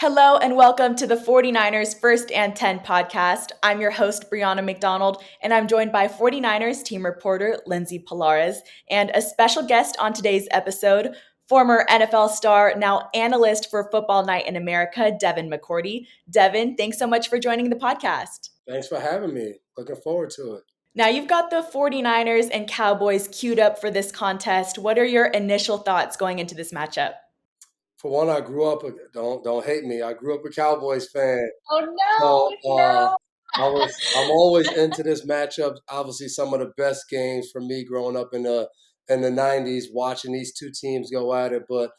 Hello and welcome to the 49ers First and 10 podcast. I'm your host, Brianna McDonald, and I'm joined by 49ers team reporter, Lindsay Pallares, and a special guest on today's episode, former NFL star, now analyst for Football Night in America, Devin McCourty. Devin, thanks so much for joining the podcast. Thanks for having me. Looking forward to it. Now, you've got the 49ers and Cowboys queued up for this contest. What are your initial thoughts going into this matchup? For one, I grew up, don't hate me, I grew up a Cowboys fan. Oh, no. I'm always into this matchup. Obviously, some of the best games for me growing up in the 90s, watching these two teams go at it. But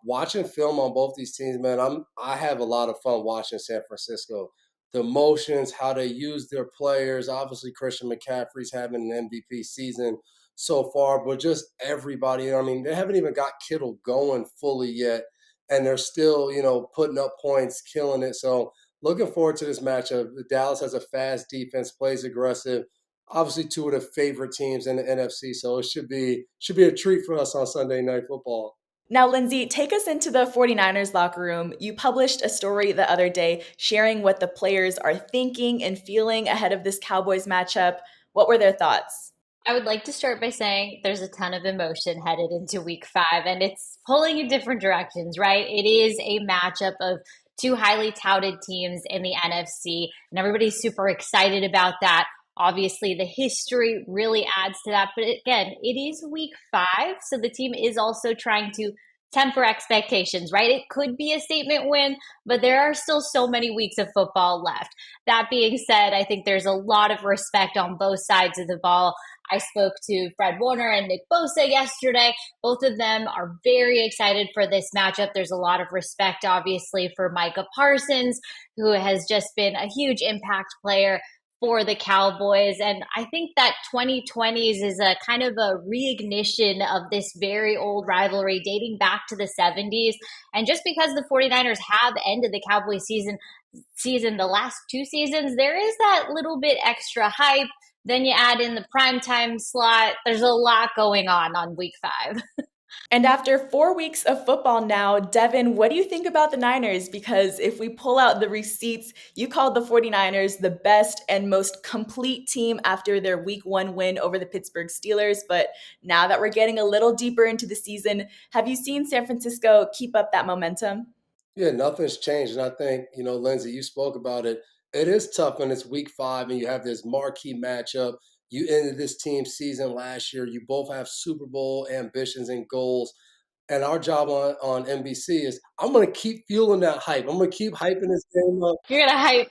watching film on both these teams, man, I have a lot of fun watching San Francisco. The motions, how they use their players. Obviously, Christian McCaffrey's having an MVP season so far, but just everybody. I mean, they haven't even got Kittle going fully yet, and they're still, putting up points, killing it. So looking forward to this matchup. Dallas has a fast defense, plays aggressive. Obviously, two of the favorite teams in the NFC, so it should be a treat for us on Sunday Night Football. Now, Lindsay, take us into the 49ers locker room. You published a story the other day sharing what the players are thinking and feeling ahead of this Cowboys matchup. What were their thoughts? I would like to start by saying there's a ton of emotion headed into week 5, and it's pulling in different directions, right? It is a matchup of two highly touted teams in the NFC, and everybody's super excited about that. Obviously, the history really adds to that. But again, it is week 5, so the team is also trying to temper expectations, right? It could be a statement win, but there are still so many weeks of football left. That being said, I think there's a lot of respect on both sides of the ball. I spoke to Fred Warner and Nick Bosa yesterday. Both of them are very excited for this matchup. There's a lot of respect, obviously, for Micah Parsons, who has just been a huge impact player for the Cowboys. And I think that 2020s is a kind of a reignition of this very old rivalry dating back to the 70s. And just because the 49ers have ended the Cowboys season the last 2 seasons, there is that little bit extra hype. Then you add in the primetime slot. There's a lot going on week 5. And after 4 weeks of football now, Devin, what do you think about the Niners? Because if we pull out the receipts, you called the 49ers the best and most complete team after their week 1 win over the Pittsburgh Steelers. But now that we're getting a little deeper into the season, have you seen San Francisco keep up that momentum? Yeah, nothing's changed. And I think, Lindsay, you spoke about it. It is tough when it's week 5 and you have this marquee matchup. You ended this team's season last year. You both have Super Bowl ambitions and goals. And our job on NBC is I'm going to keep fueling that hype. I'm going to keep hyping this game up. You're going to hype.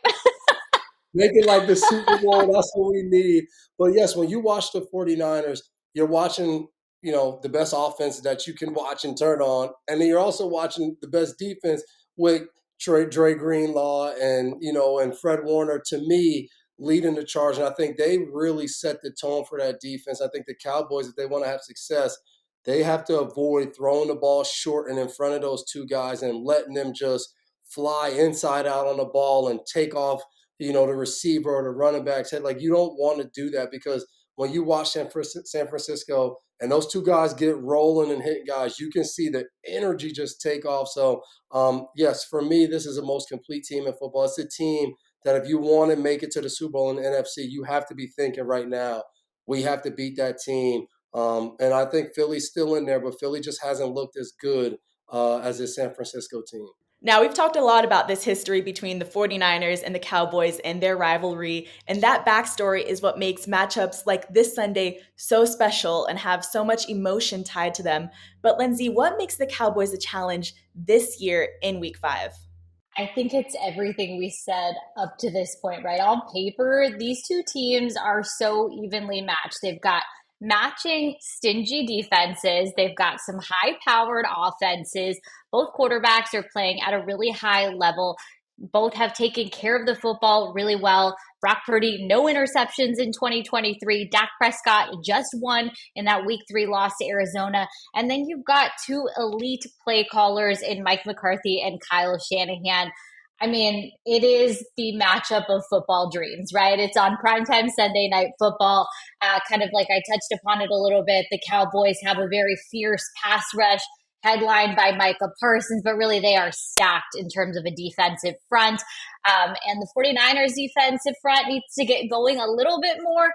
Make it like the Super Bowl. That's what we need. But yes, when you watch the 49ers, you're watching, the best offense that you can watch and turn on. And then you're also watching the best defense with Dre Greenlaw and Fred Warner, to me, leading the charge. And I think they really set the tone for that defense. I think the Cowboys, if they want to have success, they have to avoid throwing the ball short and in front of those two guys and letting them just fly inside out on the ball and take off, the receiver or the running back's head. Like, you don't want to do that, because when you watch San Francisco and those two guys get rolling and hitting guys, you can see the energy just take off. So, yes, for me, this is the most complete team in football. It's a team that if you want to make it to the Super Bowl in the NFC, you have to be thinking right now, we have to beat that team. And I think Philly's still in there, but Philly just hasn't looked as good as this San Francisco team. Now, we've talked a lot about this history between the 49ers and the Cowboys and their rivalry, and that backstory is what makes matchups like this Sunday so special and have so much emotion tied to them. But Lindsay, what makes the Cowboys a challenge this year in Week 5? I think it's everything we said up to this point, right? On paper, these two teams are so evenly matched. They've got matching stingy defenses. They've got some high-powered offenses. Both quarterbacks are playing at a really high level. Both have taken care of the football really well. Brock Purdy, no interceptions in 2023. Dak Prescott just won in that week 3 loss to Arizona. And then you've got two elite play callers in Mike McCarthy and Kyle Shanahan. I mean, it is the matchup of football dreams, right? It's on primetime Sunday Night Football. Kind of like I touched upon it a little bit. The Cowboys have a very fierce pass rush, headlined by Micah Parsons, but really they are stacked in terms of a defensive front. And the 49ers defensive front needs to get going a little bit more.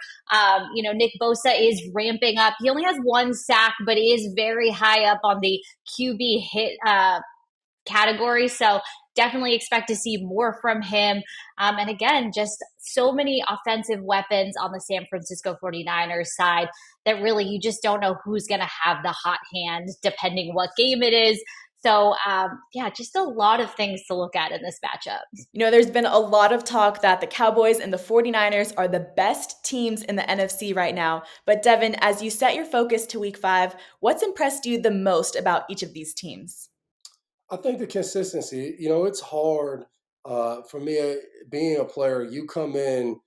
Nick Bosa is ramping up. He only has one sack, but is very high up on the QB hit category. So definitely expect to see more from him. And again, just so many offensive weapons on the San Francisco 49ers side that really you just don't know who's going to have the hot hand depending what game it is. So, just a lot of things to look at in this matchup. There's been a lot of talk that the Cowboys and the 49ers are the best teams in the NFC right now. But Devin, as you set your focus to week 5, what's impressed you the most about each of these teams? I think the consistency, it's hard for me being a player. You come in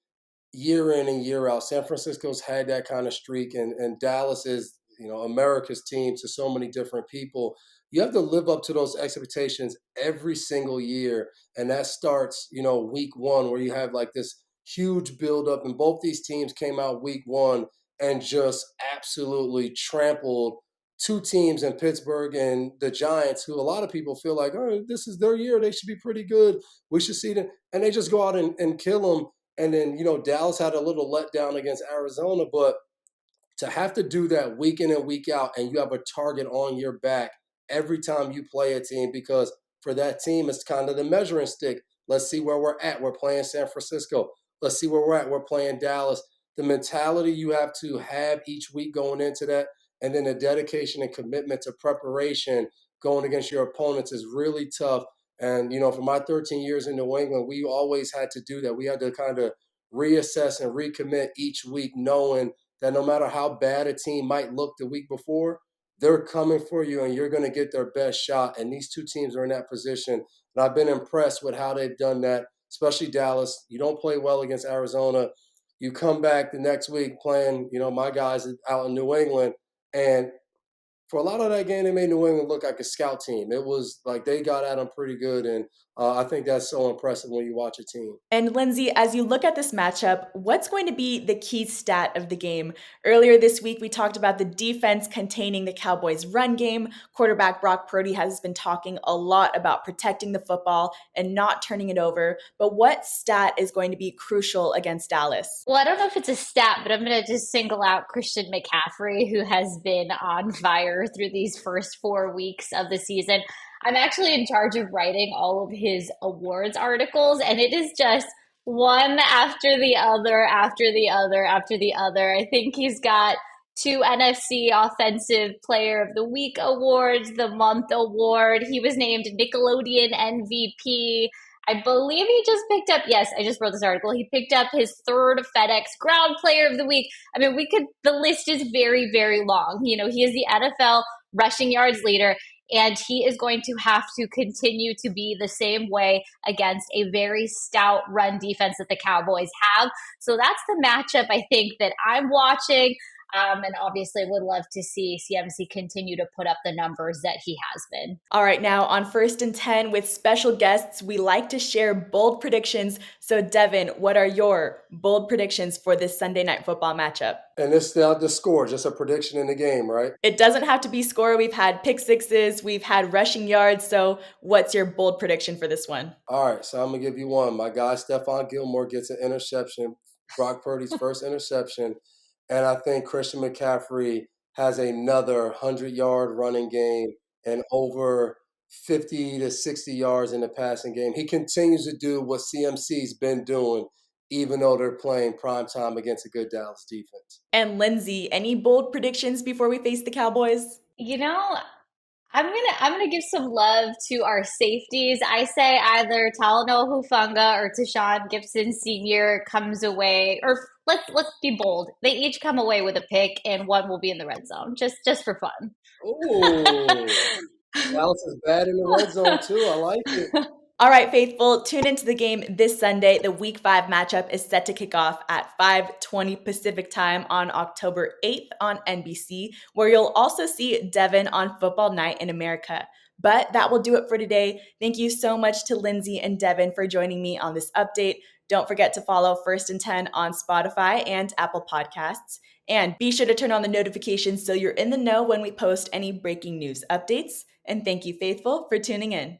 and year out. San Francisco's had that kind of streak, and Dallas is, America's team to so many different people. You have to live up to those expectations every single year. And that starts, week 1, where you have like this huge buildup. And both these teams came out week 1 and just absolutely trampled two teams in Pittsburgh and the Giants, who a lot of people feel like, oh, this is their year. They should be pretty good. We should see them. And they just go out and kill them. And then, Dallas had a little letdown against Arizona, but to have to do that week in and week out, and you have a target on your back every time you play a team, because for that team, it's kind of the measuring stick. Let's see where we're at. We're playing San Francisco. Let's see where we're at. We're playing Dallas. The mentality you have to have each week going into that, and then the dedication and commitment to preparation going against your opponents is really tough. And, for my 13 years in New England, we always had to do that. We had to kind of reassess and recommit each week, knowing that no matter how bad a team might look the week before, they're coming for you and you're going to get their best shot. And these two teams are in that position. And I've been impressed with how they've done that, especially Dallas. You don't play well against Arizona. You come back the next week playing, my guys out in New England. And for a lot of that game, they made New England look like a scout team. It was like they got at them pretty good, and I think that's so impressive when you watch a team. And Lindsay, as you look at this matchup, what's going to be the key stat of the game? Earlier this week, we talked about the defense containing the Cowboys' run game. Quarterback Brock Purdy has been talking a lot about protecting the football and not turning it over. But what stat is going to be crucial against Dallas? Well, I don't know if it's a stat, but I'm going to just single out Christian McCaffrey, who has been on fire through these first 4 weeks of the season. I'm actually in charge of writing all of his awards articles, and it is just one after the other, after the other, after the other. I think he's got 2 NFC Offensive Player of the Week awards, the Month award. He was named Nickelodeon MVP. I believe he just picked up, yes, I just wrote this article. He picked up his 3rd FedEx Ground Player of the Week. I mean, the list is very, very long. He is the NFL rushing yards leader, and he is going to have to continue to be the same way against a very stout run defense that the Cowboys have. So that's the matchup I think that I'm watching. And obviously would love to see CMC continue to put up the numbers that he has been. All right, now on First and 10 with special guests, we like to share bold predictions. So Devin, what are your bold predictions for this Sunday Night Football matchup? And this not the score, just a prediction in the game, right? It doesn't have to be score. We've had pick sixes, we've had rushing yards. So what's your bold prediction for this one? All right, so I'm going to give you one. My guy, Stephon Gilmore, gets an interception, Brock Purdy's first interception. And I think Christian McCaffrey has another 100-yard running game and over 50 to 60 yards in the passing game. He continues to do what CMC's been doing, even though they're playing primetime against a good Dallas defense. And Lindsay, any bold predictions before we face the Cowboys? I'm gonna give some love to our safeties. I say either Talanoa Hufanga or Tashawn Gibson Sr. comes away, or let's be bold. They each come away with a pick, and one will be in the red zone, just for fun. Ooh, Dallas is bad in the red zone too. I like it. All right, faithful, tune into the game this Sunday. The Week 5 matchup is set to kick off at 5:20 Pacific time on October 8th on NBC, where you'll also see Devin on Football Night in America. But that will do it for today. Thank you so much to Lindsay and Devin for joining me on this update. Don't forget to follow First and 10 on Spotify and Apple Podcasts. And be sure to turn on the notifications so you're in the know when we post any breaking news updates. And thank you, Faithful, for tuning in.